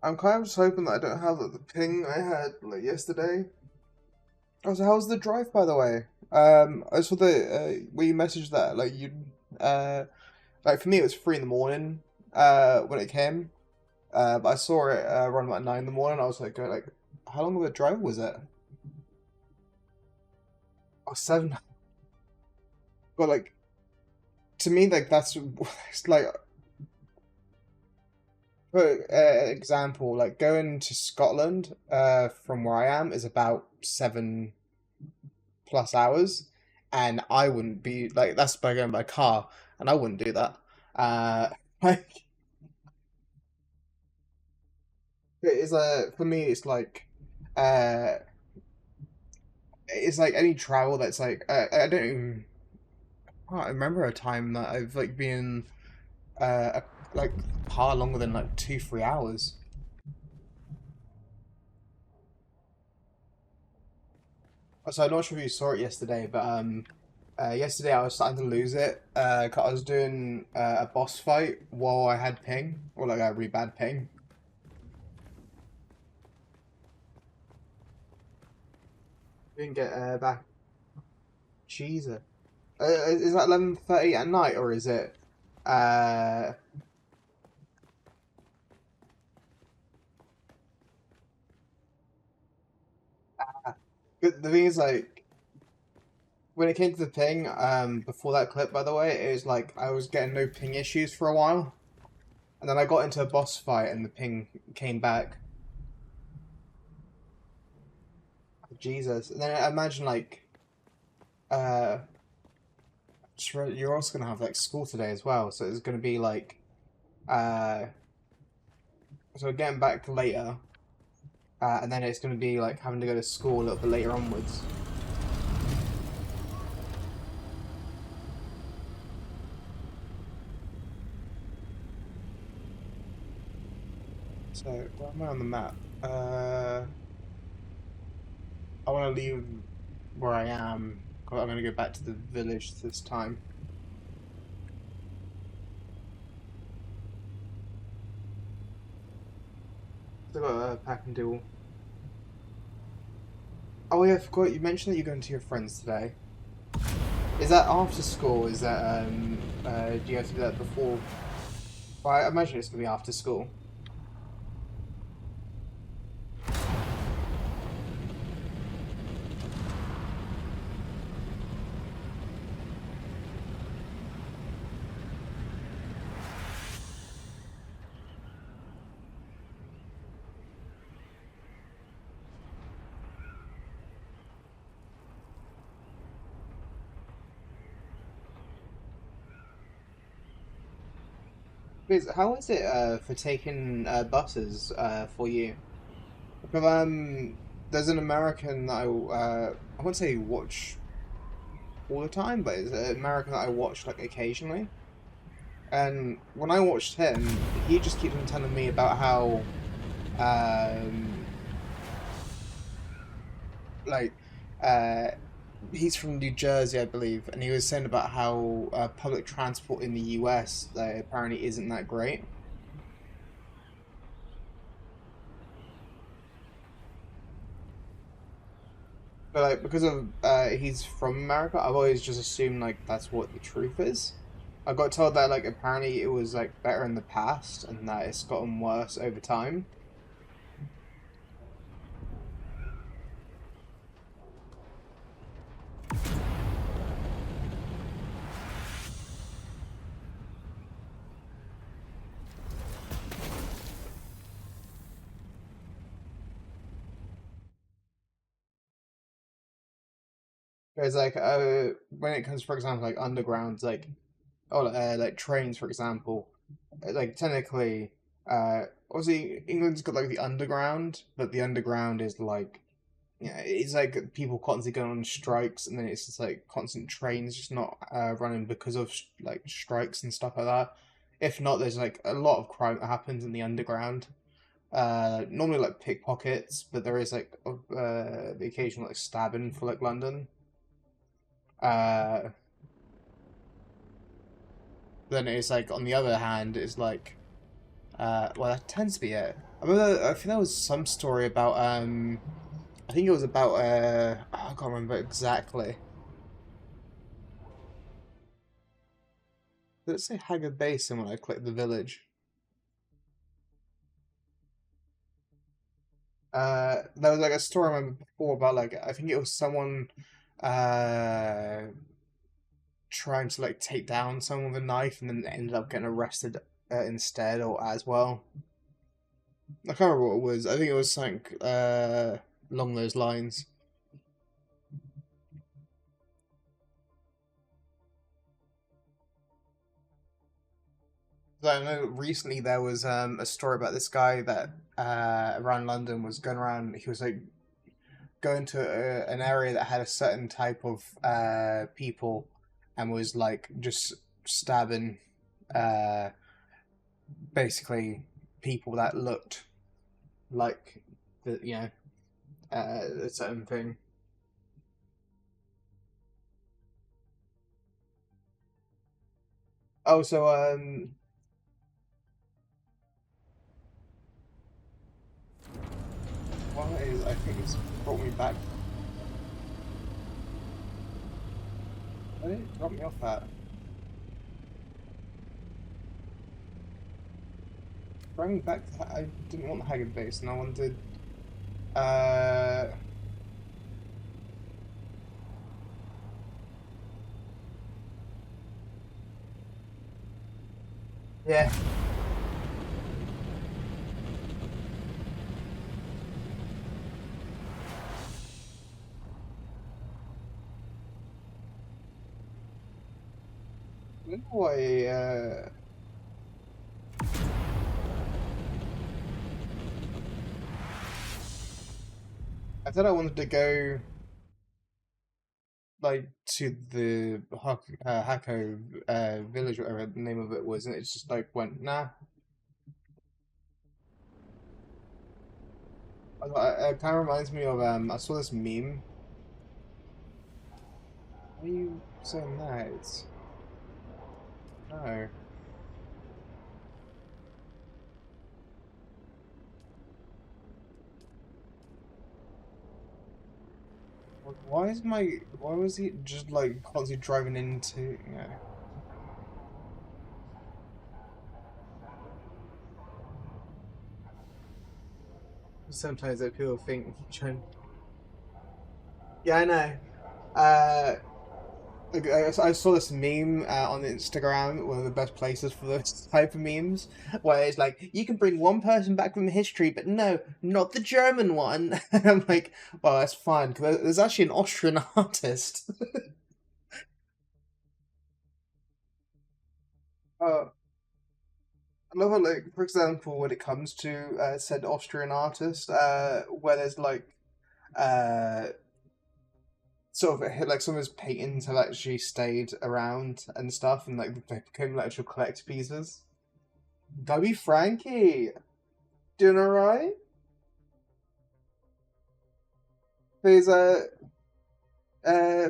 I'm kind of just hoping that I don't have like, the ping I had like yesterday. Oh, so how was the drive, by the way? I saw the where you messaged that like you like for me it was 3 in the morning when it came. But I saw it around about 9 in the morning. I was like, how long of a drive was it? Oh, seven. But like to me, like that's it's like for example, like going to Scotland from where I am is about 7+ hours, and I wouldn't be like that's by going by car, and I wouldn't do that. Like it's for me, uh, it's like any travel that's like I don't even I can't remember a time that I've like been like car longer than like 2 3 hours. So I'm not sure if you saw it yesterday, but yesterday I was starting to lose it. 'Cause I was doing a boss fight while I had ping, or like a really bad ping. Didn't get back. Jesus. Is that 11:30 at night, or is it? Uh, the thing is, like, when it came to the ping, before that clip, by the way, it was like I was getting no ping issues for a while, and then I got into a boss fight, and the ping came back. Jesus. And then I imagine, like, uh, you're also gonna have like school today as well, so it's gonna be like, uh, so getting back later, and then it's gonna be like having to go to school a little bit later onwards. So, where am I on the map? I want to leave where I am. 'Cause I'm going to go back to the village this time. Still got a pack and do. Oh yeah, I forgot you mentioned that you're going to your friends today. Is that after school? Is that do you have to do that before? Well, I imagine it's going to be after school. Because how is it for taking buses for you? Because there's an American that I won't say watch all the time, but it's an American that I watch like occasionally. And when I watched him, he just keeps on telling me about how, um, like, uh, he's from New Jersey, I believe, and he was saying about how public transport in the US apparently isn't that great. But like, because of he's from America, I've always just assumed like that's what the truth is. I got told that like apparently it was like better in the past and that it's gotten worse over time. Whereas like when it comes, for example, like undergrounds, like trains, for example, like technically, obviously England's got like the underground, but the underground is like, yeah, it's like people constantly going on strikes, and then it's just like constant trains just not running because of like strikes and stuff like that. If not, there's like a lot of crime that happens in the underground. Normally like pickpockets, but there is like the occasional like stabbing for like London. Uh, then it's like on the other hand, it's like Well, that tends to be it. I remember, I think there was some story about, I think it was about, I can't remember exactly. Did it say Haggard Basin when I clicked the village? There was like a story I remember before about like, I think it was someone, uh, trying to like take down someone with a knife and then ended up getting arrested instead or as well. I can't remember what it was. I think it was something along those lines. So I know recently there was a story about this guy that around London was going around. He was like going to an area that had a certain type of people and was like just stabbing uh, basically people that looked like the a certain thing. Oh, so what is I think it's brought me back. Why did it drop me off that? Bring me back to I didn't want the Haggard base, and I wanted uh yeah. I don't know why I thought I wanted to go like to the Hako village, whatever the name of it was, and it's just like went nah. It kind of reminds me of I saw this meme. Why are you saying that? It's no. Why is my why was he just like constantly driving into yeah. Sometimes that people think yeah, I know. Uh I saw this meme on Instagram, one of the best places for this type of memes, where it's like, you can bring one person back from history, but no, not the German one. And I'm like, well, that's fine, because there's actually an Austrian artist. uh, I love it, like, for example, when it comes to said Austrian artist, where there's like, uh, sort of like some of his paintings have actually stayed around and stuff, and like they became like actual collect pieces. Gubby Frankie, doing alright? There's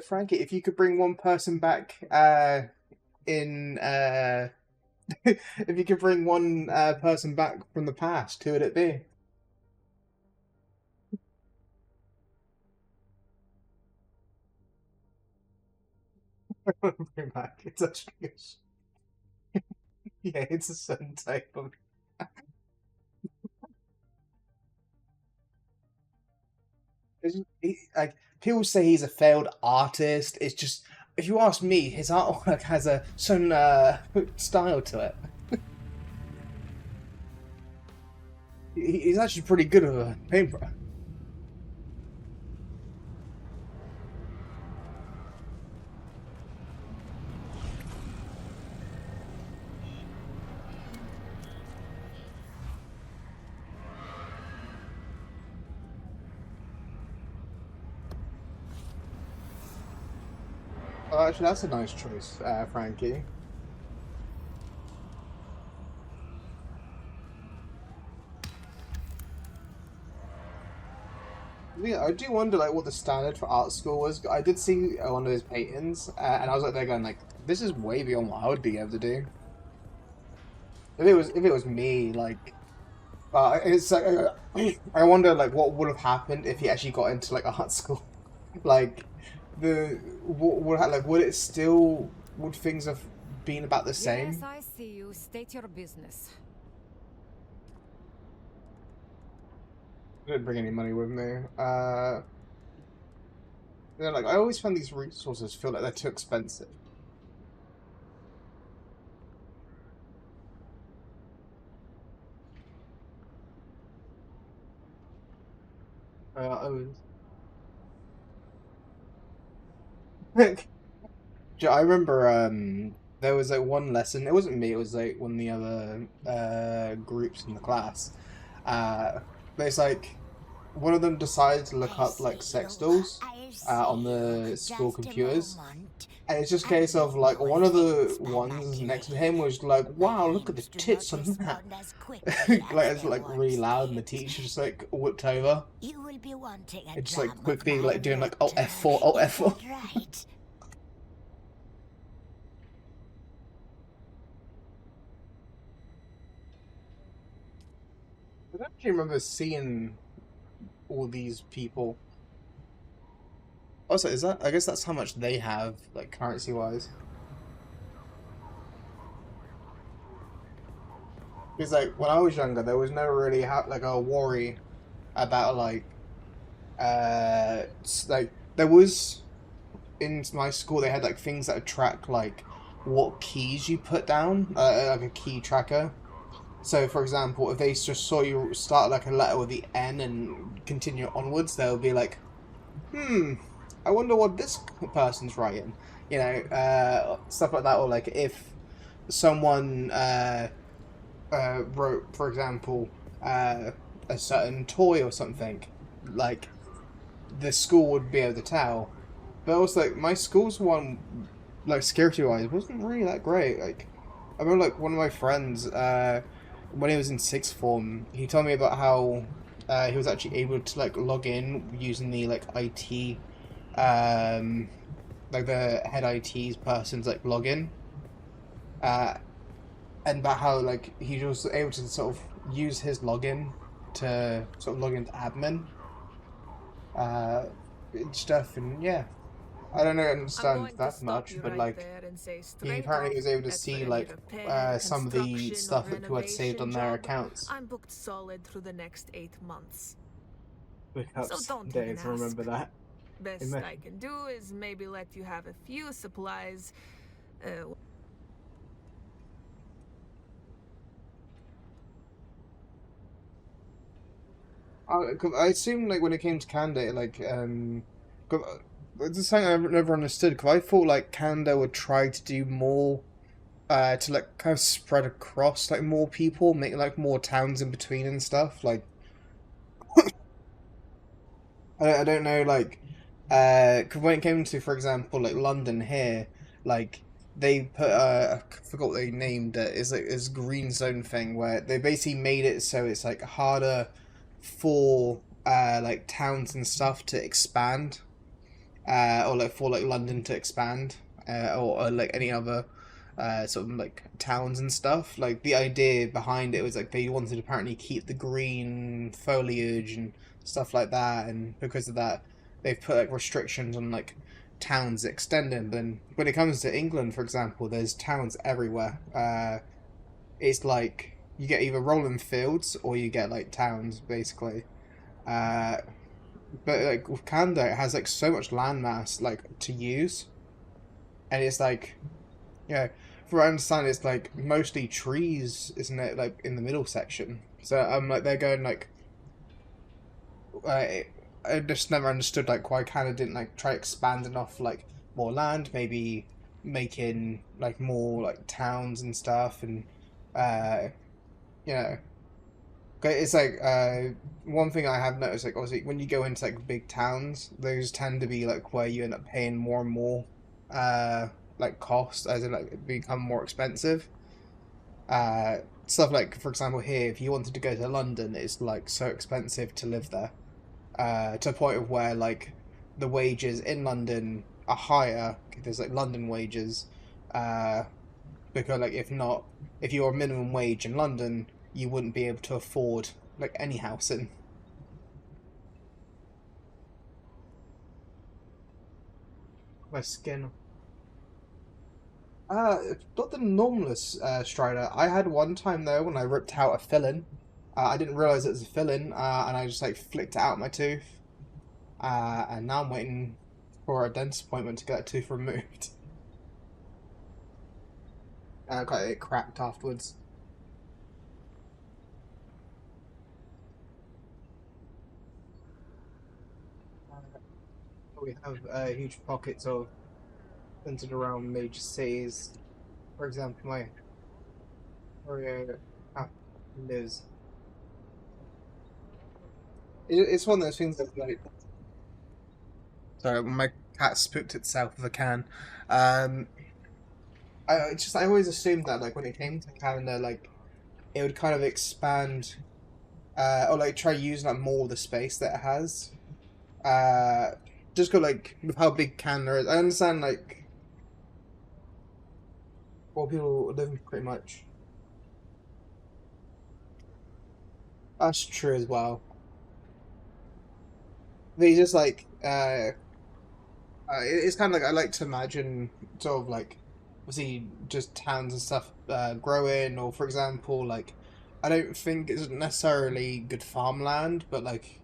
Frankie, if you could bring one person back in if you could bring one person back from the past, who would it be? Bring back. It's actually yeah, it's a certain type of like people say he's a failed artist. It's just if you ask me, his artwork has a certain style to it. He's actually pretty good at a paintbrush. Oh, actually, that's a nice choice, Frankie. Yeah, I do wonder like what the standard for art school was. I did see one of his paintings, and I was like, they're going like, this is way beyond what I would be able to do. if it was me, like, it's like I wonder like what would have happened if he actually got into like art school. Like like would it still would things have been about the Yes, same? I see you. State your business. I didn't bring any money with me. Like I always found these resources feel like they're too expensive. I was I remember there was like one lesson. It wasn't me. It was like one of the other groups in the class. Uh, but it's like one of them decided to look I up like see sex you. dolls I on see you. the school Just a computers. moment. And it's just a I case of don't like know one of the things by ones next to him lucky. was like, My "Wow, look at the hands do not tits on that!" respond as quickly Like as it's they like really once loud, and the did. teacher just like whipped over. You will be wanting a It's just like dram of quickly my like doing like Alt water. F4, Alt Is F4. that right? I don't actually remember seeing all these people. Also, is that? I guess that's how much they have, like currency wise. Because like when I was younger, there was never really like a worry about like there was in my school they had like things that would track like what keys you put down, like a key tracker. So, for example, if they just saw you start like a letter with the N and continue onwards, they'll be like, "Hmm, I wonder what this person's writing." Stuff like that, or like if someone wrote, for example, a certain toy or something, like the school would be able to tell. But also, like my school's one, like security wise, wasn't really that great. Like I remember, like one of my friends, when he was in sixth form, he told me about how he was actually able to like log in using the like IT, um, like the head IT's person's like login, uh, and about how like he was able to sort of use his login to sort of log into admin uh, stuff, and yeah, I don't know I'm understand going to that stop much, you but right like there and say he straight apparently off, was able to as for see any like repair, some of the construction, or stuff that people had saved renovation on their job, accounts. I'm booked solid through the next 8 months. So Pickups don't even days, I remember ask. that. Best I can do is maybe let you have a few supplies. Uh, I assume like when it came to Canada, like 'cause, it's something I never understood. Because I thought like Canada would try to do more, to like kind of spread across like more people, make like more towns in between and stuff. Like I don't know, like, 'cause when it came to, for example, like London here, like they put I forgot what they named it. It's like this green zone thing where they basically made it so it's like harder for like towns and stuff to expand, or like for like London to expand, or like any other sort of like towns and stuff. Like the idea behind it was like they wanted to apparently keep the green foliage and stuff like that, and because of that, they've put like restrictions on like towns extending. Then when it comes to England, for example, there's towns everywhere. It's like you get either rolling fields or you get like towns basically. Uh, but like with Canada, it has like so much landmass like to use, and it's like yeah, for what I understand, it's like mostly trees, isn't it? Like in the middle section. So like they're going like uh, I just never understood like why Canada didn't like try expanding off like more land, maybe making like more like towns and stuff, and uh, you know. 'Kay, it's like one thing I have noticed, like obviously when you go into like big towns, those tend to be like where you end up paying more and more uh like cost, as in like become more expensive. Uh Stuff like for example here, if you wanted to go to London, it's like so expensive to live there. To a point of where like the wages in London are higher. There's like London wages, uh because like if not, if you're minimum wage in London, you wouldn't be able to afford like any housing. My skin. Not the normalest strider. I had one time though when I ripped out a filling. I didn't realize it was a filling, and I just like flicked it out my tooth. And now I'm waiting for a dentist appointment to get that tooth removed. Got it cracked afterwards. We have huge pockets of centered around major cities. For example, my area is. It's one of those things that like. Sorry, my cat spooked itself with a can. Um, I always assumed that like when it came to Canada, like it would kind of expand, or like try using like more of the space that it has. Uh, just go like with how big Canada is. I understand like what people live pretty much. That's true as well. They just like it's kind of like I like to imagine sort of like obviously just towns and stuff growing, or for example, like I don't think it's necessarily good farmland, but like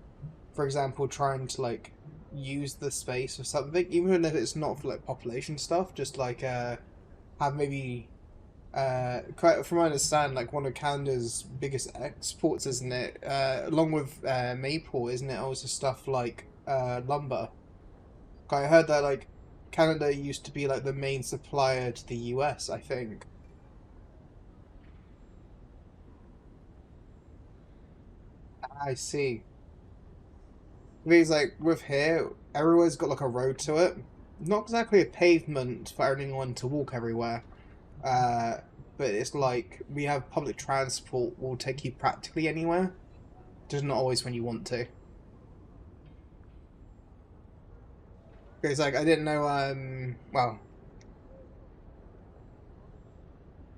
for example, trying to like use the space for something, even if it's not for like population stuff, just like have maybe quite from what I understand, like one of Canada's biggest exports, isn't it? Along with maple, isn't it? Also stuff like lumber. I heard that like Canada used to be like the main supplier to the US, I think. I see. Because like with here, everywhere's got like a road to it. Not exactly a pavement for anyone to walk everywhere. Uh, but it's like we have public transport will take you practically anywhere. Just not always when you want to. Because like I didn't know well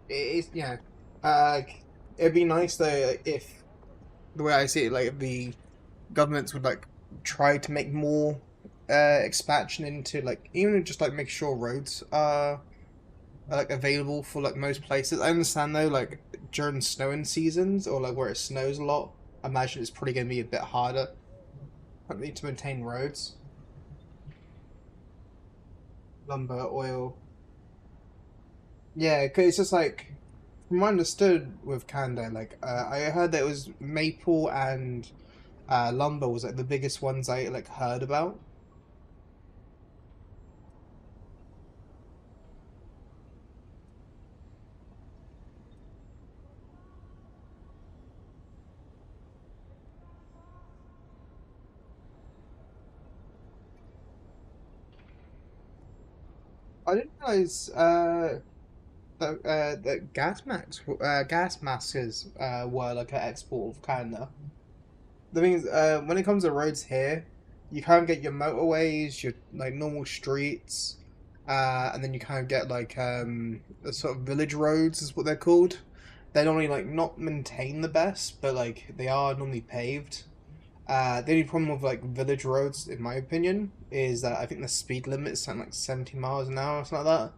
it's yeah. It'd be nice though if the way I see it, like the governments would like try to make more expansion into like even just like make sure roads are like available for like most places. I understand though, like during snowing seasons or like where it snows a lot, I imagine it's probably going to be a bit harder probably to maintain roads. Lumber, oil. Yeah, 'cause it's just like from what I understood with Canada, like I heard that it was maple and lumber was like the biggest ones I like heard about. I didn't realize that gas masks were like an export of Canada. The thing is, when it comes to roads here, you kind of get your motorways, your like normal streets, and then you kind of get like the sort of village roads is what they're called. They're normally like not maintained the best, but like they are normally paved. The only problem with like village roads, in my opinion, is that I think the speed limit is something like 70 miles an hour or something like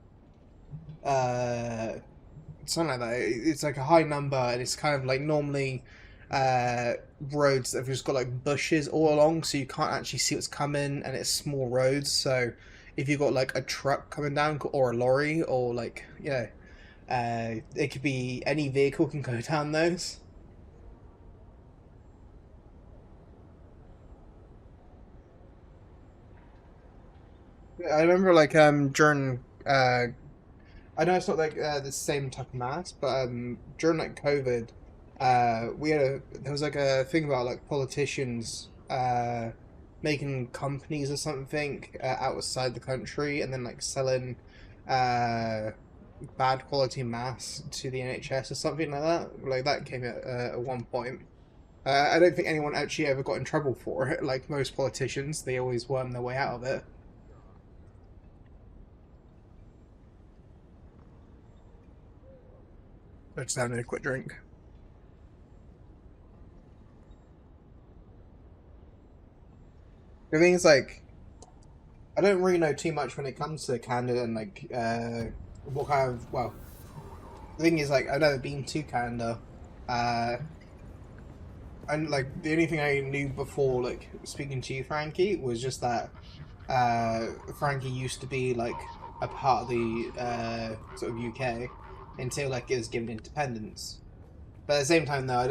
that. Something like that. It's like a high number, and it's kind of like normally uh, roads that have just got like bushes all along, so you can't actually see what's coming, and it's small roads. So if you've got like a truck coming down or a lorry or like it could be any vehicle can go down those. I remember like during I know it's not like the same type of mass, but during like COVID, we had there was like a thing about like politicians making companies or something outside the country and then like selling uh, bad quality mass to the NHS or something like that. Like that came at one point. I don't think anyone actually ever got in trouble for it. Like most politicians, they always worm their way out of it. I just having a quick drink. The thing is, like, I don't really know too much when it comes to Canada and like what kind of the thing is like I've never been to Canada. Uh and like the only thing I knew before like speaking to you, Frankie, was just that Frankie used to be like a part of the sort of UK until like it was given independence. But at the same time though, I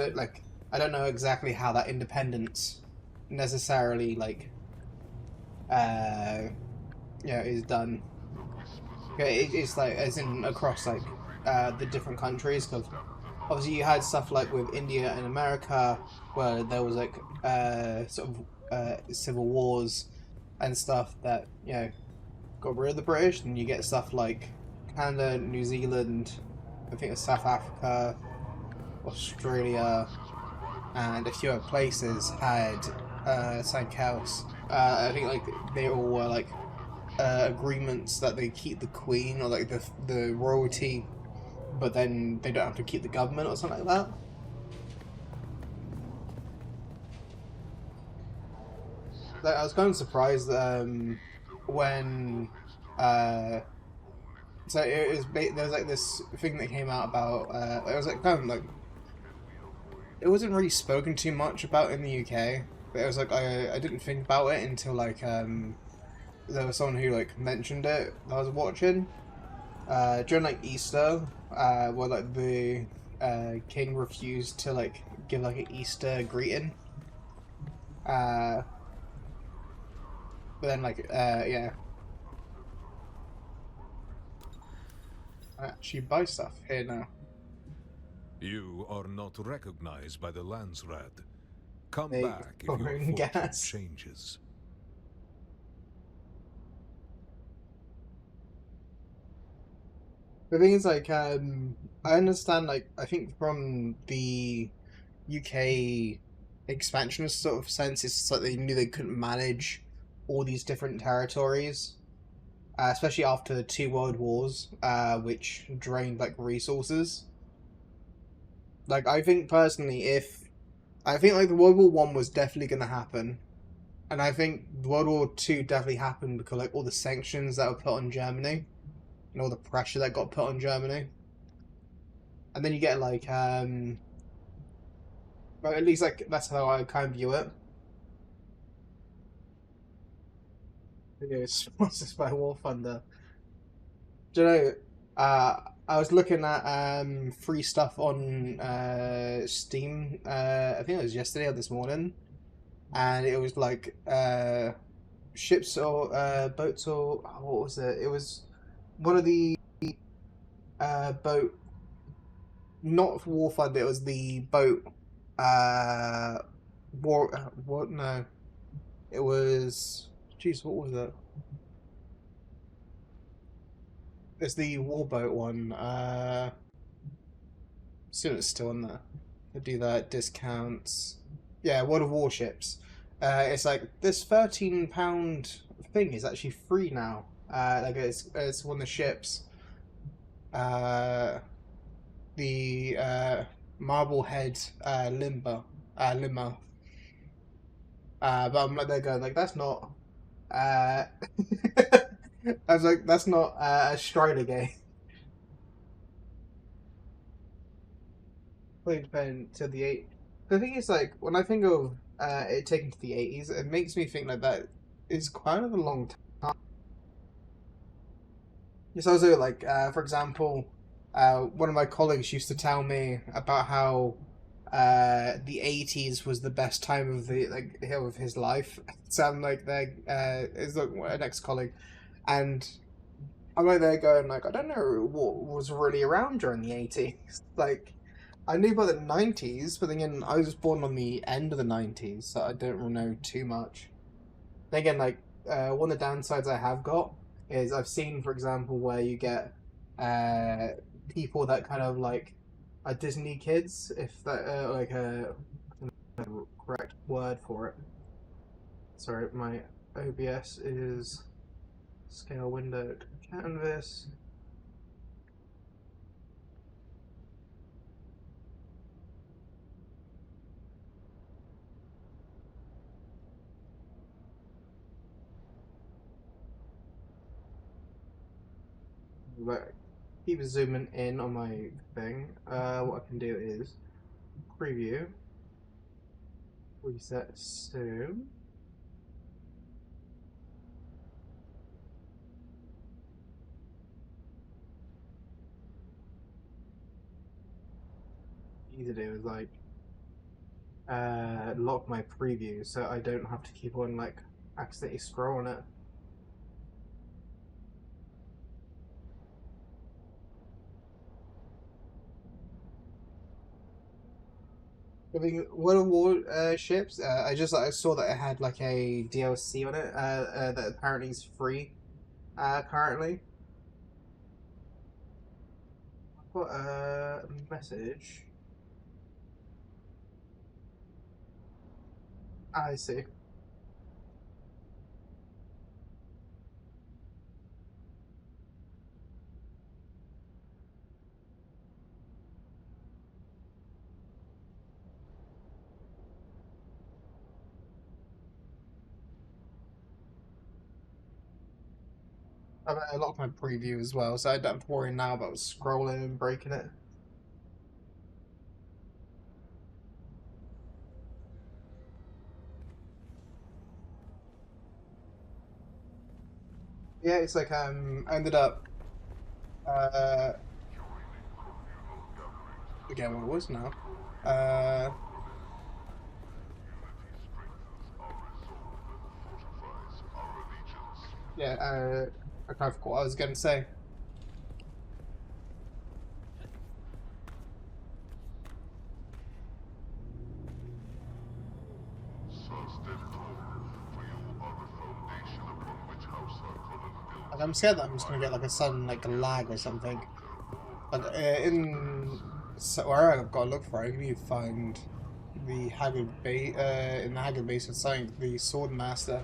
don't know exactly how that independence necessarily like uh is done. It's like as in across like the different countries because obviously you had stuff like with India and America where there was like sort of civil wars and stuff that got rid of the British, and you get stuff like Canada, New Zealand, I think it's South Africa, Australia, and a few other places had something else. I think like they all were like agreements that they keep the Queen or like the royalty, but then they don't have to keep the government or something like that. Like, I was kind of surprised when uh, so it was there was like this thing that came out about it was like kind of like it wasn't really spoken too much about in the UK, but it was like I didn't think about it until like there was someone who like mentioned it that I was watching during like Easter, where like the king refused to like give like an Easter greeting. Uh, but then like yeah, I actually buy stuff here now. You are not recognized by the Landsrat. Come They back if your pouring fortune gas. changes. The thing is like I understand like I think from the UK expansionist sort of sense, it's just like they knew they couldn't manage all these different territories. Especially after the two world wars, which drained like resources. Like I think personally, if I think like the World War One was definitely going to happen, and I think World War Two definitely happened because like all the sanctions that were put on Germany and all the pressure that got put on Germany, and then you get like well, at least like that's how I kind of view it. It's sponsored by War Thunder. Do you know? I was looking at free stuff on Steam. I think it was yesterday or this morning, and it was like ships or boats or what was it? It was one of the boat, not for War Thunder. It was the boat. Uh, war. What? No, it was. Jeez, what was it? It's the warboat one. Soon it's still on there. I do that. Discounts. Yeah, World of Warships. It's like this £13 thing is actually free now. Like it's one of the ships. Uh, the Marblehead Limmer. But I'm like they're going like that's not. Uh, I was like that's not a Strider game. Played pen to the eight. The thing is, like, when I think of it taken to the 80s, it makes me think like that is quite of a long time. It's also like, for example, one of my colleagues used to tell me about how the 80s was the best time of the like of his life. So I'm like, there is like an ex-colleague, and I'm like there going like, I don't know what was really around during the 80s. Like, I knew about the 90s, but then again, I was born on the end of the 90s, so I don't really know too much. Then again, like, one of the downsides I have got is I've seen, for example, where you get uh, people that kind of like are Disney kids, if that like a correct word for it. Sorry, my OBS is scale window to canvas. But keep zooming in on my thing. What I can do is preview, reset soon. Easy to do is like lock my preview so I don't have to keep on like accidentally scrolling it. I mean, World of War ships. I saw that it had like a DLC on it. That apparently is free. Currently. I've got a message. I see. I locked my preview as well, so I don't have to worry now about scrolling and breaking it. Yeah, it's like I ended up again what it was now. Uh, yeah, I kind of forgot what I was gonna say. Like, I'm scared that I'm just gonna get like a sudden like lag or something. Like where I've got to look for, I can find the Haggard base in the Haggard base of something, the Sword Master.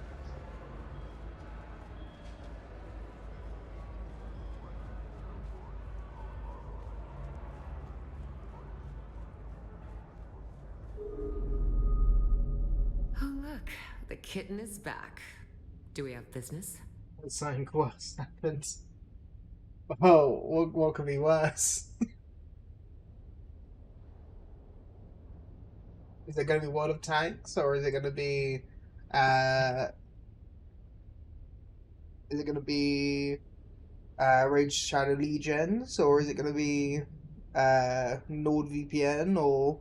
Oh, look, the kitten is back. Do we have business? Something worse happened. Oh, what could be worse? Is it going to be World of Tanks, or is it going to be, uh, is it going to be Rage Shadow Legions, or is it going to be NordVPN, or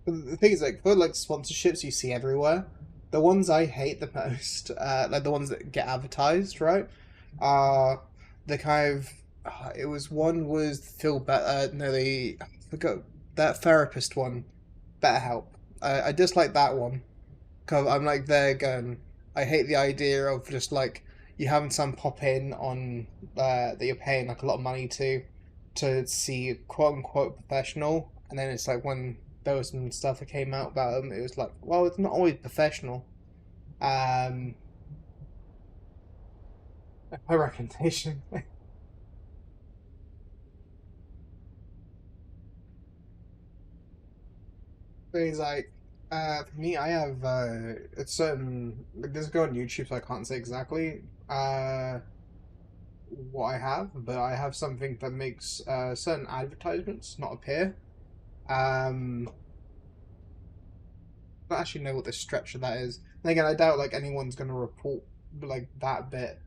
the thing is, like, for like sponsorships you see everywhere, the ones I hate the most, like the ones that get advertised, right, are the kind of it was one was Phil no, I forgot that therapist one, BetterHelp. I dislike that one because I'm like there going. I hate the idea of just like you having some pop in on that you're paying like a lot of money to see quote unquote professional, and then it's like when there was some stuff that came out about them, it was like, well, it's not always professional. Um, my recommendation. He's like, for me, I have a certain like there's a guy on YouTube, so I can't say exactly what I have, but I have something that makes certain advertisements not appear. Um, I don't actually know what the stretch of that is. And again, I doubt like anyone's gonna report like that bit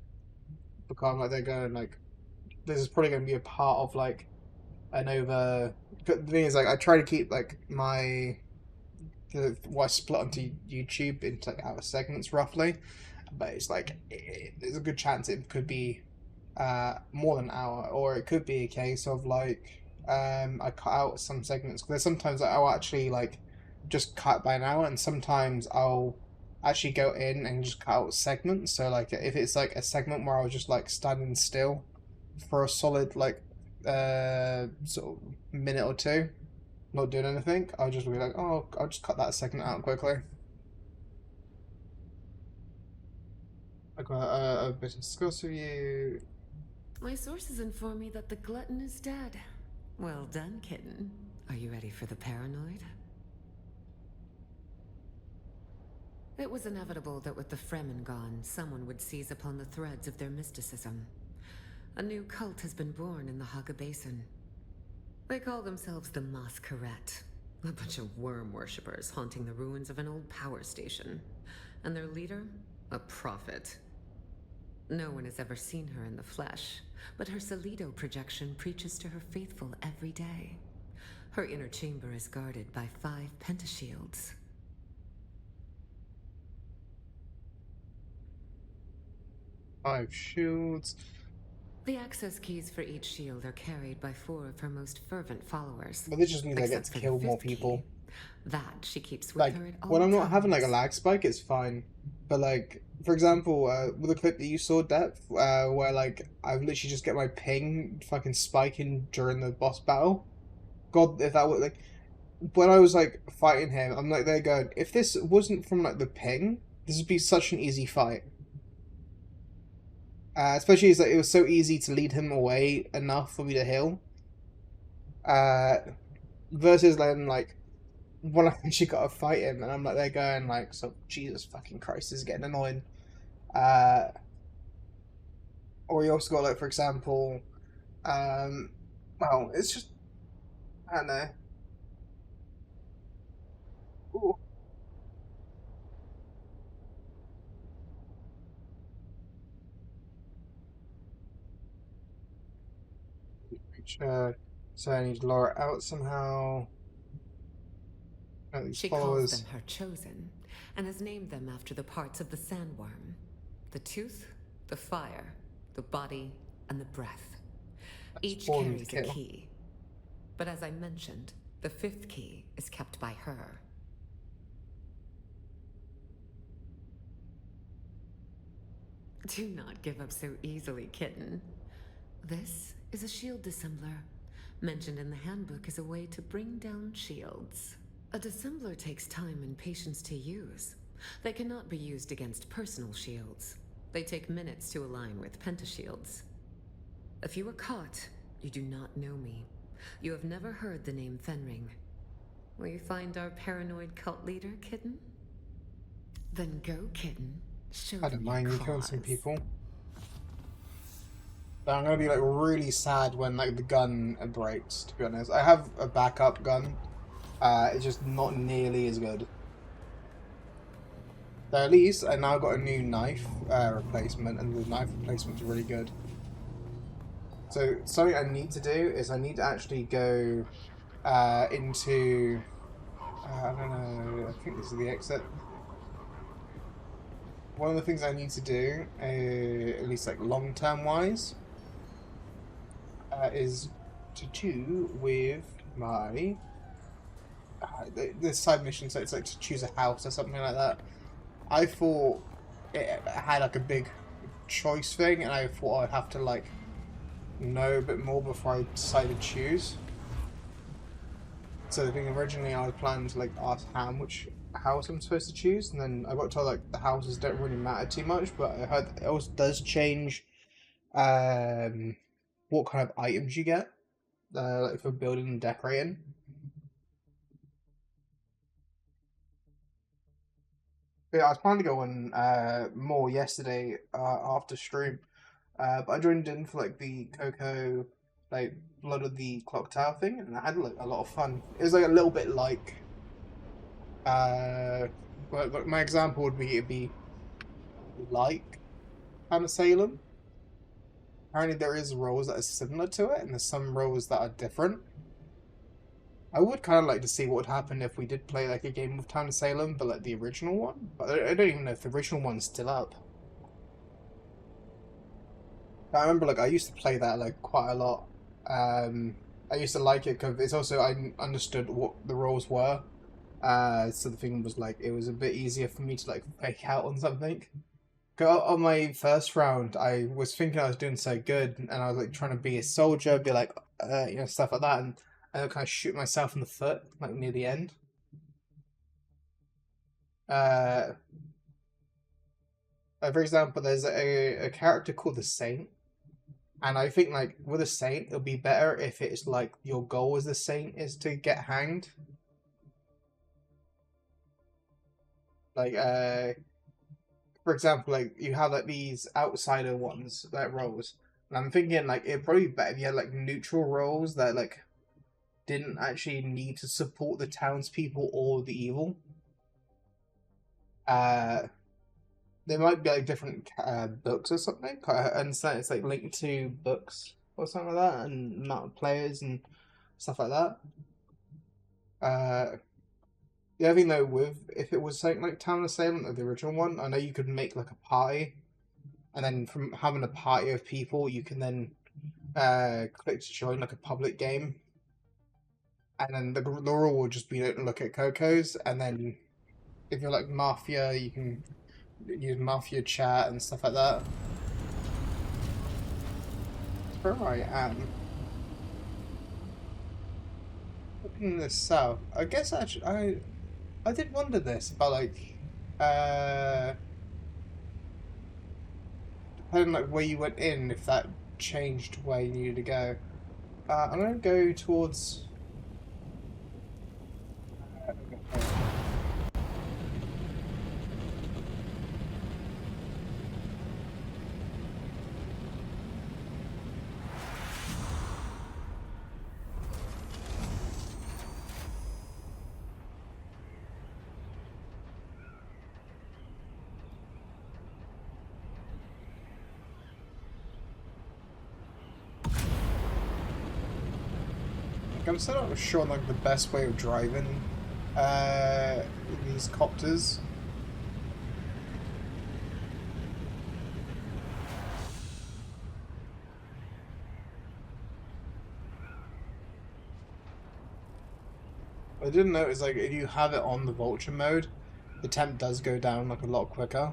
because like they're going like this is probably gonna be a part of like an over. The thing is, like, I try to keep like what I split onto YouTube into like out of segments roughly, but it's like there's a good chance it could be more than an hour, or it could be a case of like I cut out some segments because sometimes I'll actually like just cut by an hour, and sometimes I'll actually go in and just cut out segments. So like if it's like a segment where I was just like standing still for a solid like sort of minute or two, not doing anything, I'll just be like, oh, I'll just cut that segment out quickly. I got a bit of discuss with you. My sources inform me that the glutton is dead. Well done, kitten. Are you ready for the paranoid? It was inevitable that with the Fremen gone, someone would seize upon the threads of their mysticism. A new cult has been born in the Haga Basin. They call themselves the Masquerette. A bunch of worm worshippers haunting the ruins of an old power station. And their leader? A prophet. No one has ever seen her in the flesh, but her Solido projection preaches to her faithful every day. Her inner chamber is guarded by 5 pentashields. 5 shields. The access keys for each shield are carried by 4 of her most fervent followers. But this just means I get Except to for the kill more 5th people. key. That she keeps with Like, her at all when I'm not times. having like a lag spike, it's fine. But like, for example, with the clip that you saw, Depth, where like I literally just get my ping fucking spiking during the boss battle. God, if that was like, when I was like fighting him, I'm like there going, if this wasn't from like the ping, this would be such an easy fight. Especially as like, it was so easy to lead him away enough for me to heal. Versus then like when I actually got to fight him, and I'm like there going like, so Jesus fucking Christ, this is getting annoying. Or you also got like, for example, well, it's just I don't know. Ooh. So I need to lure it out somehow. These She followers. calls them her chosen, and has named them after the parts of the sandworm. The tooth, the fire, the body, and the breath. Each Spawned carries a kill. key. But as I mentioned, the 5th key is kept by her. Do not give up so easily, kitten. This is a shield dissembler, mentioned in the handbook as a way to bring down shields. A dissembler takes time and patience to use. They cannot be used against personal shields. They take minutes to align with pentashields. If you were caught, you do not know me. You have never heard the name Fenring. Will you find our paranoid cult leader, kitten? Then go, kitten. Show I don't them your mind you killing some claws. people. But I'm gonna be like really sad when like the gun breaks, to be honest. I have a backup gun. It's just not nearly as good. So at least I now got a new knife replacement, and the knife replacement is really good. So something I need to do is I need to actually go into I don't know, I think this is the exit. One of the things I need to do, at least like long-term wise, is to do with my the side mission. So it's like to choose a house or something like that. I thought it had like a big choice thing, and I thought I'd have to like know a bit more before I decided to choose. So the thing originally I planned to like ask Ham which house I'm supposed to choose, and then I got told like the houses don't really matter too much, but I heard it also does change what kind of items you get like for building and decorating. But yeah, I was planning to go on more yesterday after stream, but I joined in for like the Coco like Blood of the Clock Tower thing, and I had like a lot of fun. It was like a little bit like well, my example would be it'd be like Anna Salem. Apparently there is roles that are similar to it, and there's some roles that are different. I would kind of like to see what would happen if we did play like a game of Town of Salem, but like the original one. But I don't even know if the original one's still up. I remember like I used to play that like quite a lot. I used to like it because it's also I understood what the roles were. So the thing was like it was a bit easier for me to like fake out on something. On my first round, I was thinking I was doing so good, and I was like trying to be a soldier, be like, you know, stuff like that, and I kind of shoot myself in the foot, like near the end. For example, there's a character called the Saint, and I think like with a Saint, it'll be better if it's like your goal as the Saint is to get hanged. Like, for example, like you have like these outsider ones, like roles, And I'm thinking like it'd probably be better if you had like neutral roles that like didn't actually need to support the townspeople or the evil. There might be like different books or something. I understand it's like linked to books or something like that, and amount of players and stuff like that. The other thing though, with if it was something like Town of Salem, like the original one, I know you could make like a party, and then from having a party of people, you can then click to join like a public game, and then the rule will just be don't look at Coco's, and then if you're like Mafia, you can use Mafia chat and stuff like that. Where I am. Looking this south, I guess actually I did wonder this about like depending like where you went in, if that changed where you needed to go. I'm gonna go towards. I'm still not sure like the best way of driving these copters. I didn't notice like if you have it on the vulture mode, the temp does go down like a lot quicker.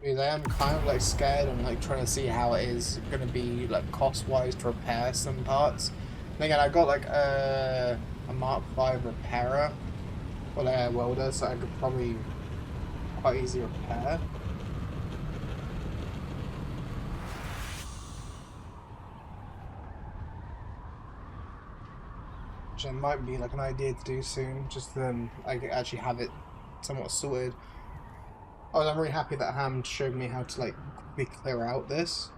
Because I am kind of like scared and like trying to see how it is gonna be like cost wise to repair some parts. And again, I got like a Mark V repairer or like a welder, so I could probably quite easily repair. Which might be like an idea to do soon, just then I could actually have it somewhat sorted. I'm really happy that Ham showed me how to like quickly clear out this.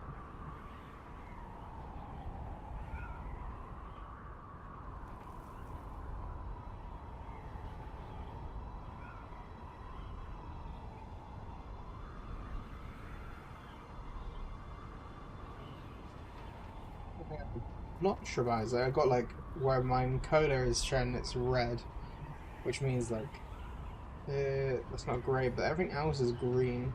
Not sure about it. I got like where my encoder is showing it's red, which means like that's not great, but everything else is green.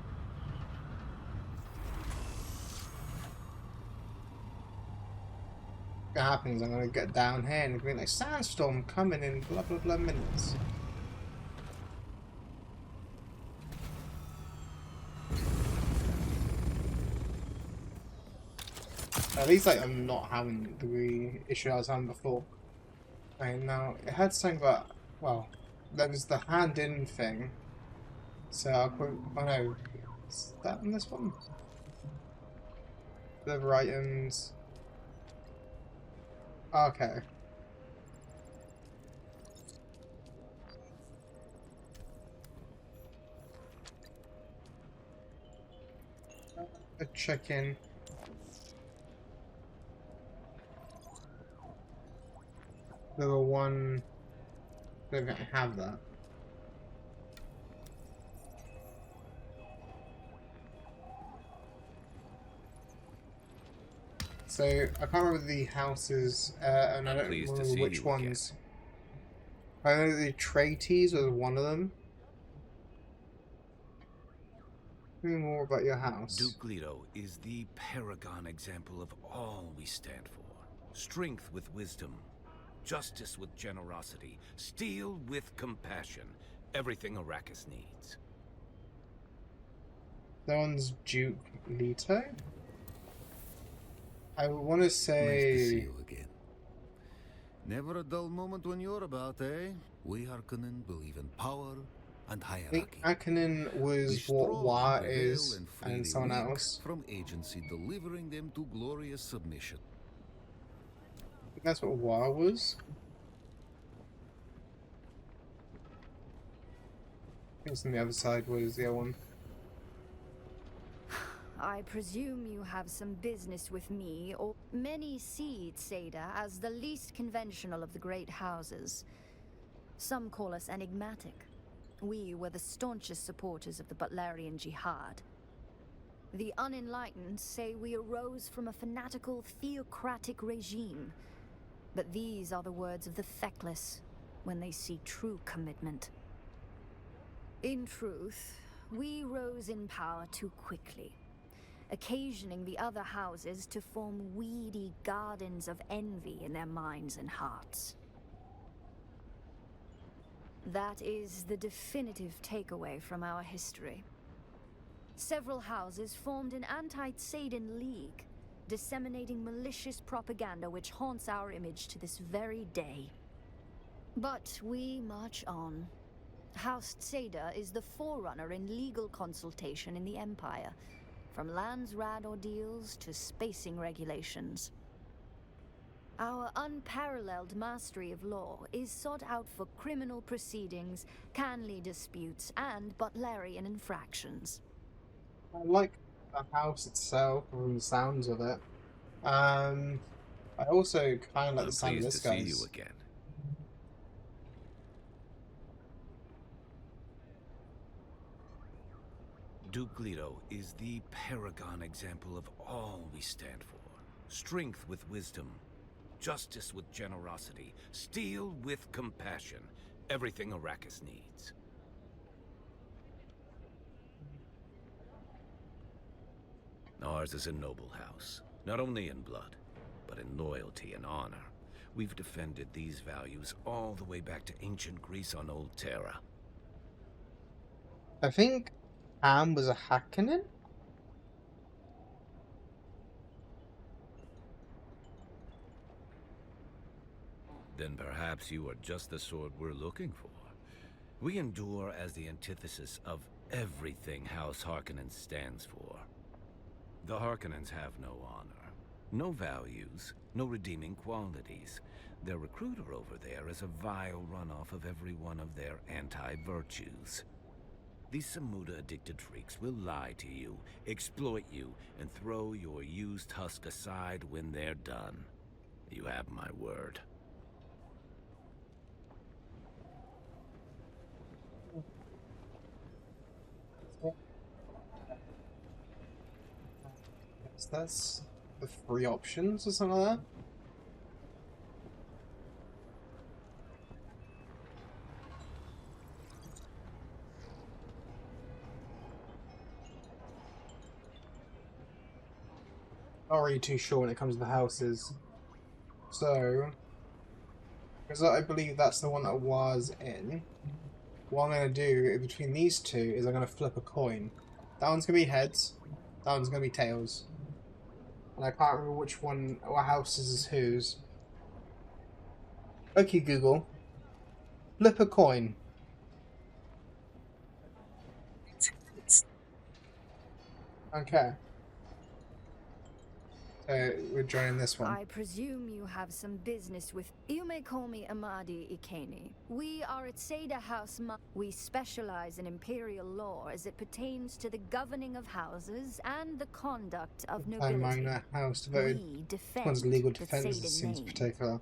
What happens? I'm gonna get down here and it's gonna be like sandstorm coming in blah blah blah minutes. At least like I'm not having the issue I was having before. Right now it had something about, well, there was the hand in thing. So I'll put, oh no, is that in this one? The items. Okay. A check-in. Level 1. They don't have that. So I can't remember the houses, and I don't remember which ones. I know the Trates was one of them. Tell me more about your house. Duke Leto is the paragon example of all we stand for. Strength with wisdom, justice with generosity, steel with compassion. Everything Arrakis needs. That one's Duke Leto? I want to say... Nice to see you again. Never a dull moment when you're about, eh? We Harkonnen believe in power and I think hierarchy. Akinen We was what stroll Wa and prevail is, and and freely someone reek else. from agency delivering them to glorious submission. I think that's what Wa was. I think on the other side was the other one. I presume you have some business with me, or many see Seda as the least conventional of the great houses. Some call us enigmatic. We were the staunchest supporters of the Butlerian Jihad. The unenlightened say we arose from a fanatical theocratic regime. But these are the words of the feckless when they see true commitment. In truth, we rose in power too quickly, occasioning the other houses to form weedy gardens of envy in their minds and hearts. That is the definitive takeaway from our history. Several houses formed an anti-Tsaden league, disseminating malicious propaganda which haunts our image to this very day. But we march on. House Tseda is the forerunner in legal consultation in the Empire, from Landsrad ordeals to spacing regulations. Our unparalleled mastery of law is sought out for criminal proceedings, Canley disputes, and Butlerian infractions. I like the house itself from the sounds of it. I also kind of like I'm the sound of pleased this to see you guy's. again. Duke Leto is the paragon example of all we stand for. Strength with wisdom, justice with generosity, steel with compassion. Everything Arrakis needs. Ours is a noble house, not only in blood, but in loyalty and honor. We've defended these values all the way back to ancient Greece on Old Terra. I think Ham was a Hakkinen? Then perhaps you are just the sort we're looking for. We endure as the antithesis of everything House Harkonnen stands for. The Harkonnens have no honor, no values, no redeeming qualities. Their recruiter over there is a vile runoff of every one of their anti-virtues. These Samuda-addicted freaks will lie to you, exploit you, and throw your used husk aside when they're done. You have my word. Yes, that's the three options or something like that. Not really too sure when it comes to the houses. So, because I believe that's the one that was in, what I'm going to do between these two is I'm going to flip a coin. That one's going to be heads, that one's going to be tails. And I can't remember which one, what houses is whose. Okay, Google. Flip a coin. Okay. So we're joining this one. I presume you have some business with... You may call me Amadi Ikeni. We are at Seda House. We specialize in imperial law as it pertains to the governing of houses and the conduct of nobility. Minor house devoted. We This defend one's legal the defense Seda seems name. particular.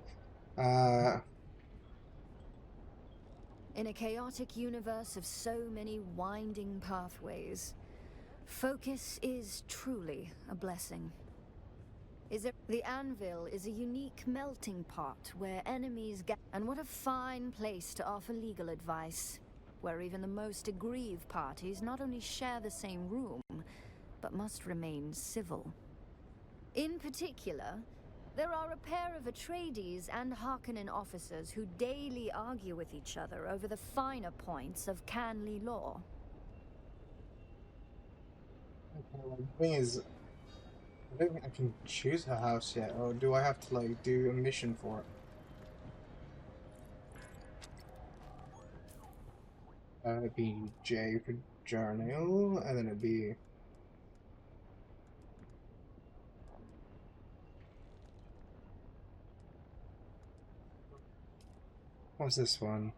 In a chaotic universe of so many winding pathways, focus is truly a blessing. The anvil is a unique melting pot where enemies get... And what a fine place to offer legal advice, where even the most aggrieved parties not only share the same room, but must remain civil. In particular, there are a pair of Atreides and Harkonnen officers who daily argue with each other over the finer points of Canley law. The thing is, I don't think I can choose her house yet, or do I have to like do a mission for it? It'd be J for journal, and then it'd be what's this one?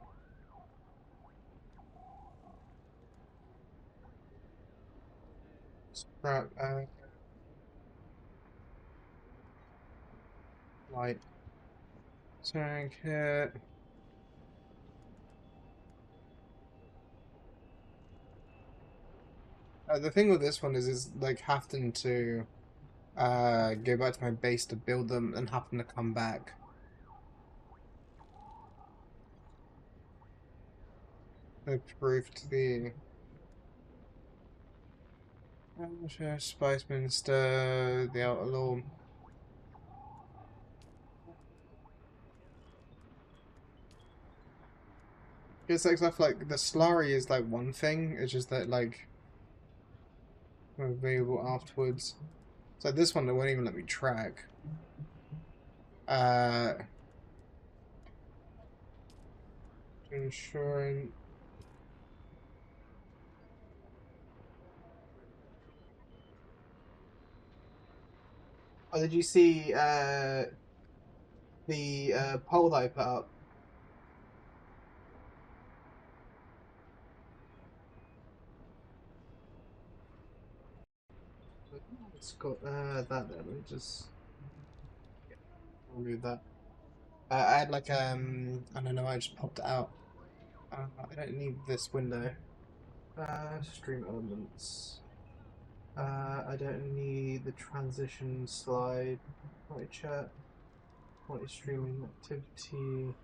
Scrap light circuit. The thing with this one is like having to go back to my base to build them and having to come back. It proved to be Spice Minister, the Outlaw. It's like stuff like the slurry is like one thing, it's just that like available afterwards. So this one, they won't even let me track. Insurance. Oh, did you see the poll that I put up? It's got that there. Let me just remove that. I had like I don't know. I just popped it out. I don't need this window. Stream elements. I don't need the transition slide. White chat. White streaming activity.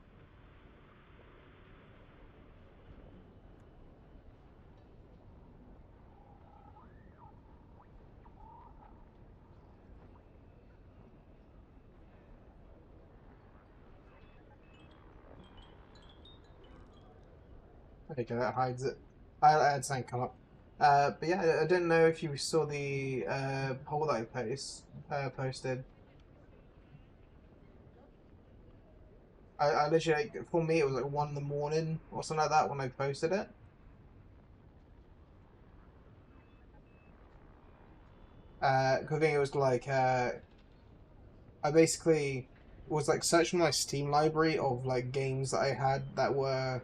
Okay, that hides it. I had something come up. But yeah, I didn't know if you saw the poll that I posted. I literally, like, for me, it was like 1 in the morning or something like that when I posted it. Cause I think it was like, I basically was like searching my Steam library of like games that I had that were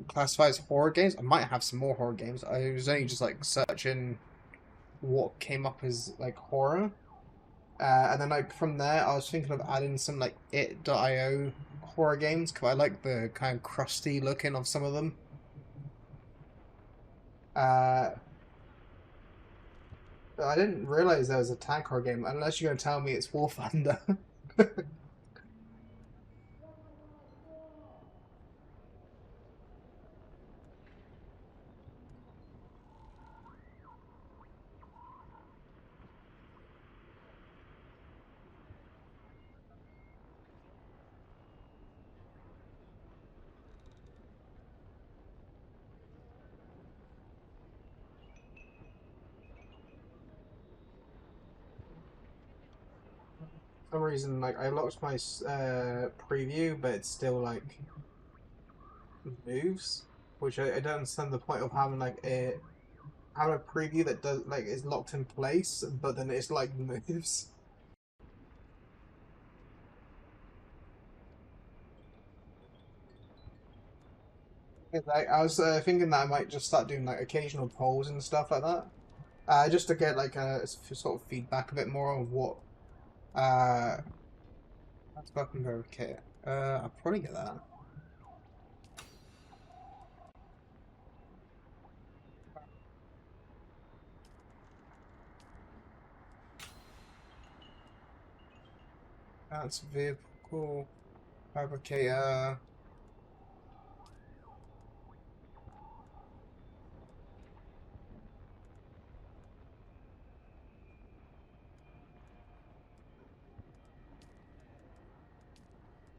classified as horror games. I might have some more horror games. I was only just like searching what came up as like horror. And then like from there, I was thinking of adding some like it.io horror games because I like the kind of crusty looking of some of them. But I didn't realize there was a tag horror game unless you're gonna tell me it's War Thunder. For some reason, like I locked my preview, but it still like moves, which I don't understand the point of having like having a preview that does like is locked in place, but then it's like moves. Like I was thinking that I might just start doing like occasional polls and stuff like that, just to get like a sort of feedback a bit more on what that's fucking okay. I'll probably get that. That's vehicle fabricator.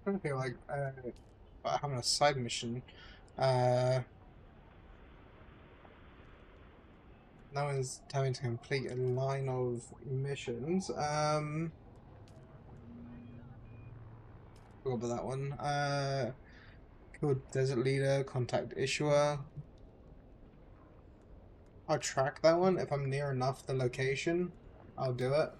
I don't feel like having a side mission. Uh, no one's having to complete a line of missions. Forgot about that one. Kill desert leader, contact issuer. I'll track that one. If I'm near enough the location, I'll do it.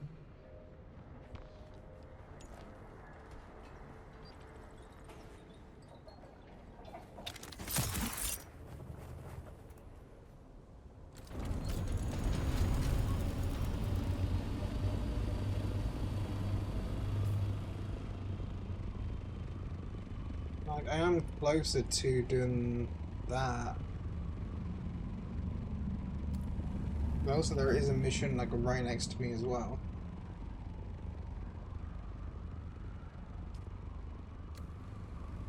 Like, I am closer to doing that. But also there is a mission like right next to me as well.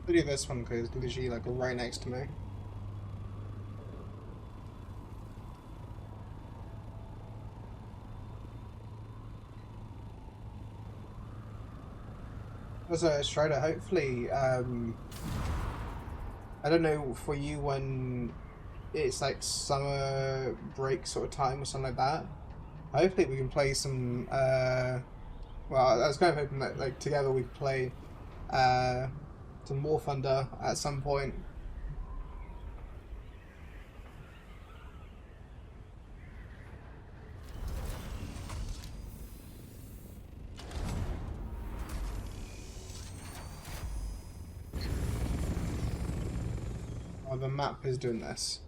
I'll do this one because it's literally like right next to me. Also, Strider, hopefully, I don't know for you when it's like summer break sort of time or something like that. Hopefully we can play some, well, I was kind of hoping that like together we could play some War Thunder at some point. Oh, the map is doing this.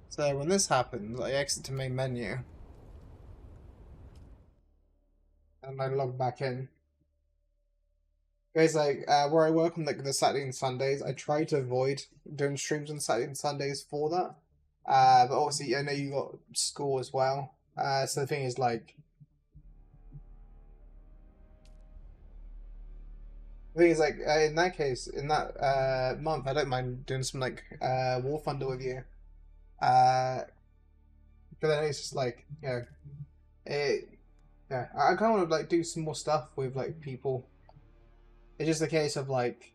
So when this happens, I exit to main menu. And I log back in. Guys, like, where I work on like the Saturday and Sundays, I try to avoid doing streams on Saturday and Sundays for that. But obviously, I know you got school as well. So the thing is, like, in that case, in that month, I don't mind doing some like War Thunder with you. But then it's just like, you know, yeah, I kind of want to like do some more stuff with like people. It's just a case of like,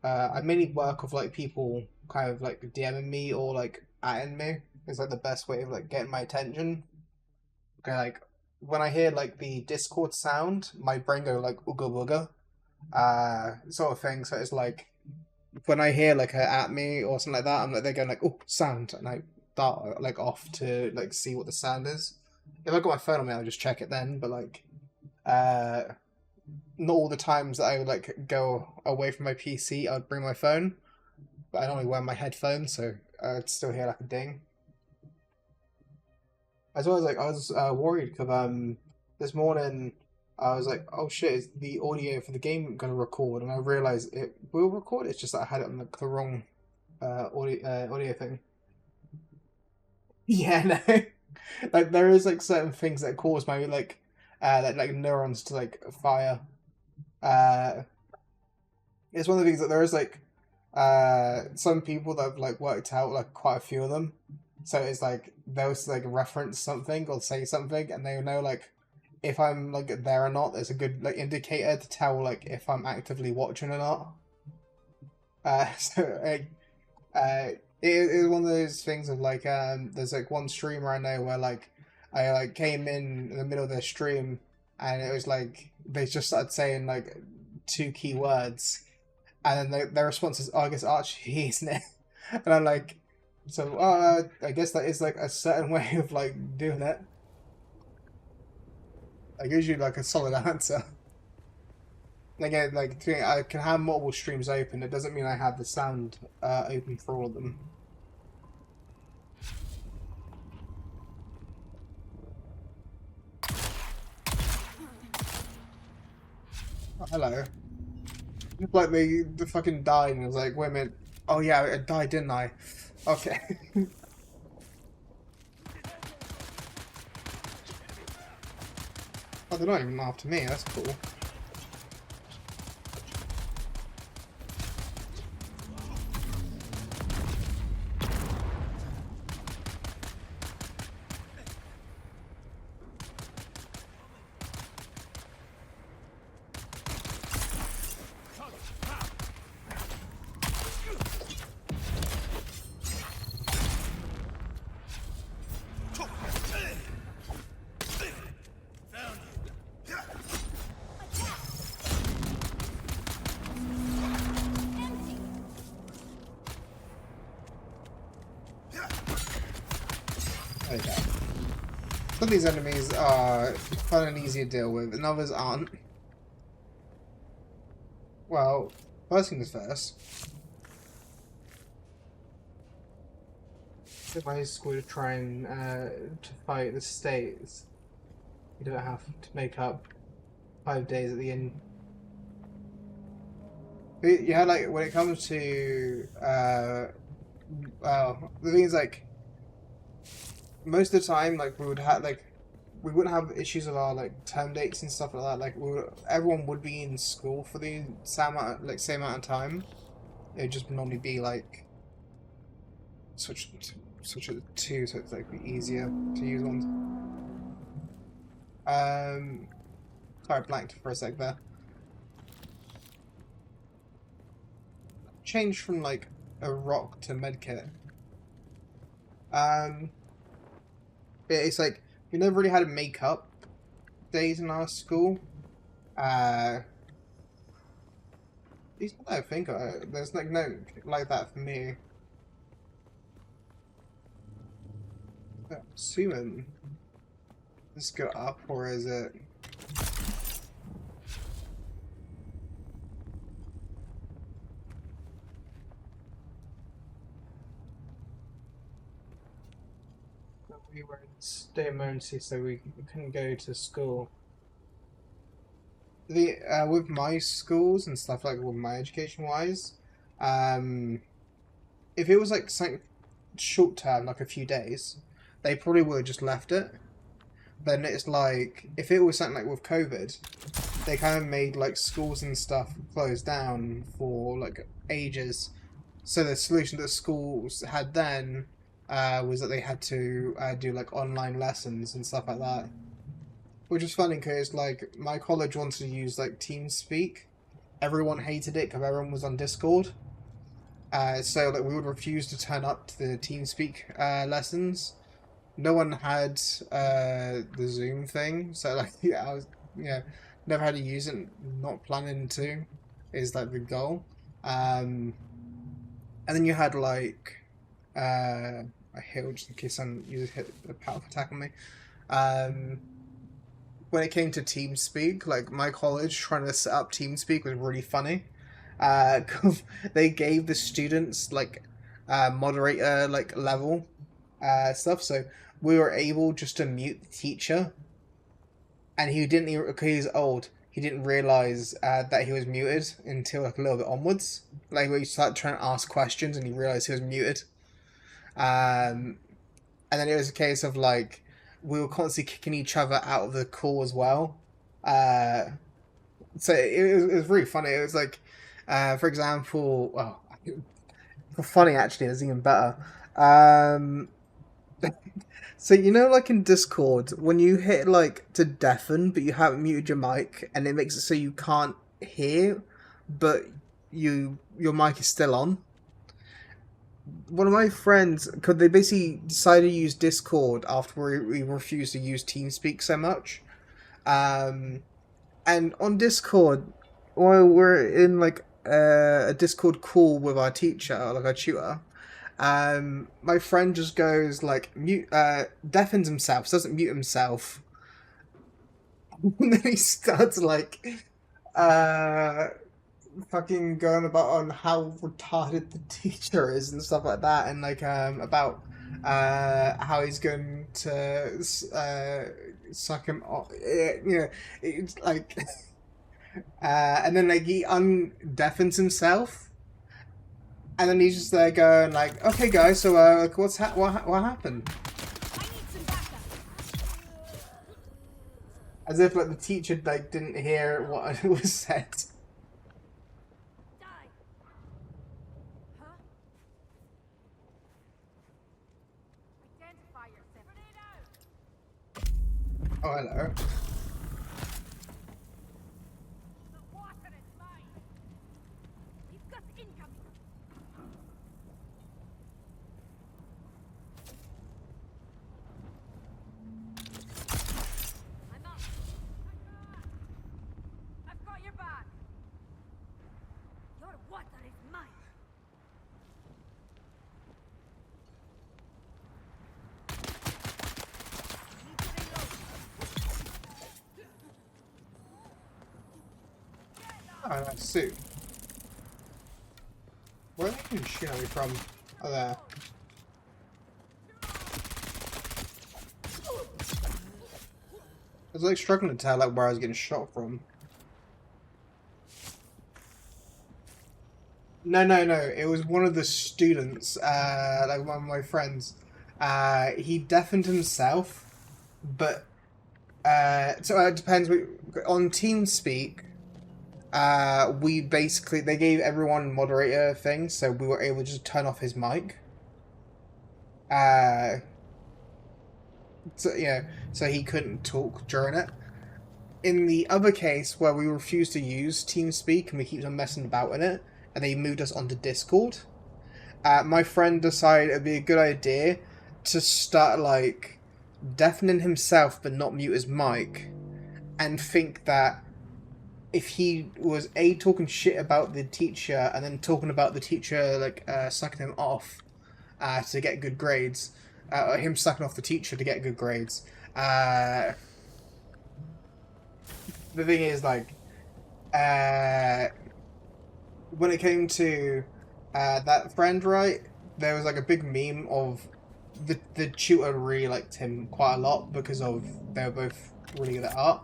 I mainly work with like people kind of like DMing me or like atting me. Is like the best way of like getting my attention. Okay, like when I hear like the Discord sound, my brain go like ooga booga, sort of thing. So it's like when I hear like a at me or something like that, I'm like they're going like oh sound, and I start like off to like see what the sound is. If I got my phone on me, I'll just check it then. But like, not all the times that I would like go away from my PC, I'd bring my phone. But I'd only wear my headphones, so I'd still hear like a ding. As well as like I was worried because this morning I was like, oh shit, is the audio for the game gonna record? And I realized it will record. It's just that I had it on like, the wrong audio thing. Yeah, no. Like there is like certain things that cause my like neurons to like fire. It's one of the things that there is like some people that have like worked out like quite a few of them. So it's like they'll like reference something or say something, and they know like if I'm like there or not. There's a good like indicator to tell like if I'm actively watching or not. It is one of those things of like there's like one streamer I know where like I like came in the middle of their stream and it was like they just started saying like 2 key words, and then their response is, "Oh, I guess Archie, isn't it?" And I'm like, so I guess that is like a certain way of like doing it. Like usually like a solid answer. Again, like I can have multiple streams open. It doesn't mean I have the sound open for all of them. Oh, hello. Looked like they fucking died, and I was like, wait a minute. Oh yeah, I died, didn't I? Okay. Oh, they're not even after me. That's cool. There you go. Some of these enemies are fun and easy to deal with, and others aren't. Well, first things first. If my school to try and to fight the states, you don't have to make up 5 days at the end. But yeah, like when it comes to well, the thing is like most of the time, like we wouldn't have issues with our like term dates and stuff like that. Like everyone would be in school for the same amount of time. It would just normally be like switch it to 2, so it's like be easier to use ones. Sorry, I blanked for a sec there. Changed from like a rock to medkit. It's like we never really had makeup days in our school. At least not that I think there's like no like that for me. I'm assuming let's go up, or is it? We were in state of emergency, so we couldn't go to school. The with my schools and stuff, like with my education wise, if it was like something short term, like a few days, they probably would have just left it. Then it's like if it was something like with COVID, they kind of made like schools and stuff close down for like ages. So the solution that schools had then was that they had to do like online lessons and stuff like that, which was funny because like my college wanted to use like TeamSpeak. Everyone hated it because everyone was on Discord. So like we would refuse to turn up to the TeamSpeak lessons. No one had the Zoom thing, so like yeah, I was never had to use it. Not planning to is like the goal. And then you had like I heal just in case someone uses a powerful attack on me. When it came to TeamSpeak, like my college trying to set up TeamSpeak was really funny. They gave the students like moderator like level stuff, so we were able just to mute the teacher, and he didn't even, because he's old, he didn't realize that he was muted until like a little bit onwards, like when he started trying to ask questions and he realized he was muted. And then it was a case of like we were constantly kicking each other out of the call as well. So it was really funny. It was like, for example, well, funny actually, it was even better. So you know, like in Discord, when you hit like to deafen, but you haven't muted your mic, and it makes it so you can't hear, but your mic is still on. One of my friends, because they basically decided to use Discord after we refused to use TeamSpeak so much. And on Discord, while we're in like a Discord call with our teacher, like our tutor, my friend just goes like deafens himself, doesn't mute himself, and then he starts like fucking going about on how retarded the teacher is and stuff like that, and like about how he's going to suck him off, it's like and then like he undeafens himself, and then he's just there going like, okay guys, so what happened, as if like the teacher like didn't hear what was said. Oh, hello. I've got your back. Your water is mine. Oh, nice suit. Where are they even shooting at me from? Oh, there. I was like struggling to tell like where I was getting shot from. No, no, no. It was one of the students, like one of my friends. He deafened himself, but so it depends. On TeamSpeak, we basically they gave everyone moderator things, so we were able to just turn off his mic. So yeah, so he couldn't talk during it. In the other case where we refused to use TeamSpeak and we keep on messing about in it, and they moved us onto Discord, my friend decided it'd be a good idea to start like deafening himself but not mute his mic, and think that if he was talking shit about the teacher and then talking about the teacher like sucking him off to get good grades, him sucking off the teacher to get good grades. The thing is, like, when it came to that friend, right, there was like a big meme of the tutor really liked him quite a lot because of they were both really good at art,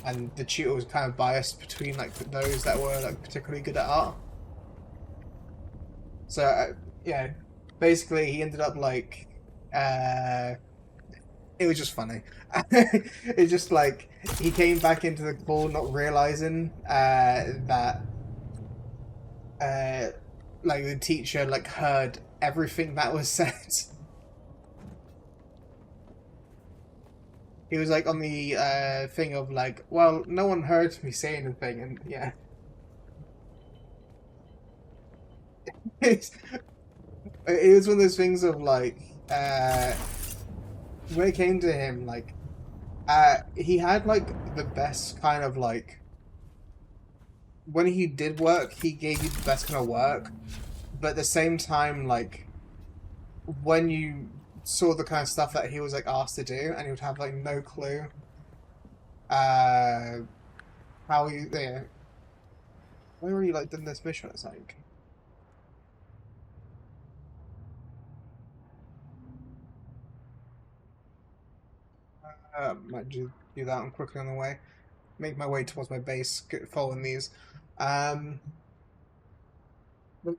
and the tutor was kind of biased between like those that were like particularly good at art. So yeah, basically he ended up like it was just funny. It's just like he came back into the call not realizing that like the teacher like heard everything that was said. He was like on the thing of like, well, no one heard me say anything, and yeah. It was one of those things of like when it came to him, like he had like the best kind of like when he did work, he gave you the best kind of work, but at the same time, like when you saw the kind of stuff that he was like asked to do, and he would have like no clue how he yeah. Why were you like done this mission? It's like might do that one quickly on the way. Make my way towards my base, following these.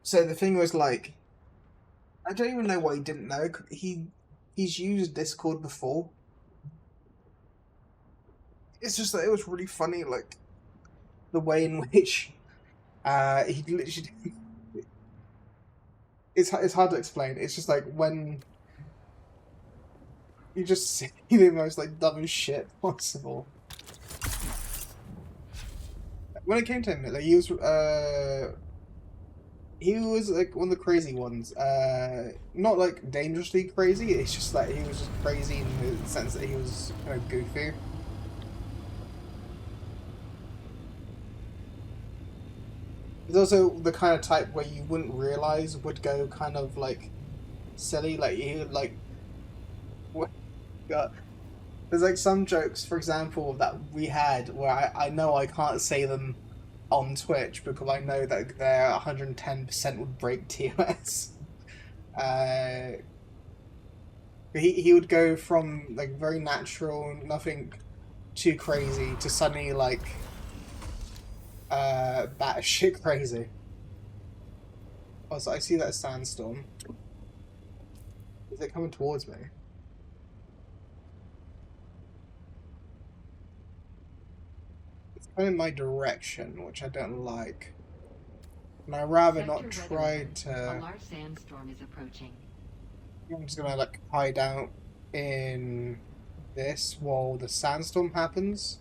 So the thing was like, I don't even know what he didn't know. He's used Discord before. It's just that it was really funny, like the way in which he literally. It's hard to explain. It's just like when you just see the most like dumbest shit possible. When it came to him, like he was like one of the crazy ones. Not like dangerously crazy. It's just like he was just crazy in the sense that he was kind of goofy. He's also the kind of type where you wouldn't realize would go kind of like silly. Like he would like what? God. There's like some jokes, for example, that we had where I know I can't say them on Twitch because I know that they're 110% would break TOS. He would go from like very natural, nothing too crazy, to suddenly like batshit crazy. Also, I see that sandstorm. Is it coming towards me? In my direction, which I don't like. And I'd rather not try to. A large sandstorm is approaching. I'm just gonna like hide out in this while the sandstorm happens.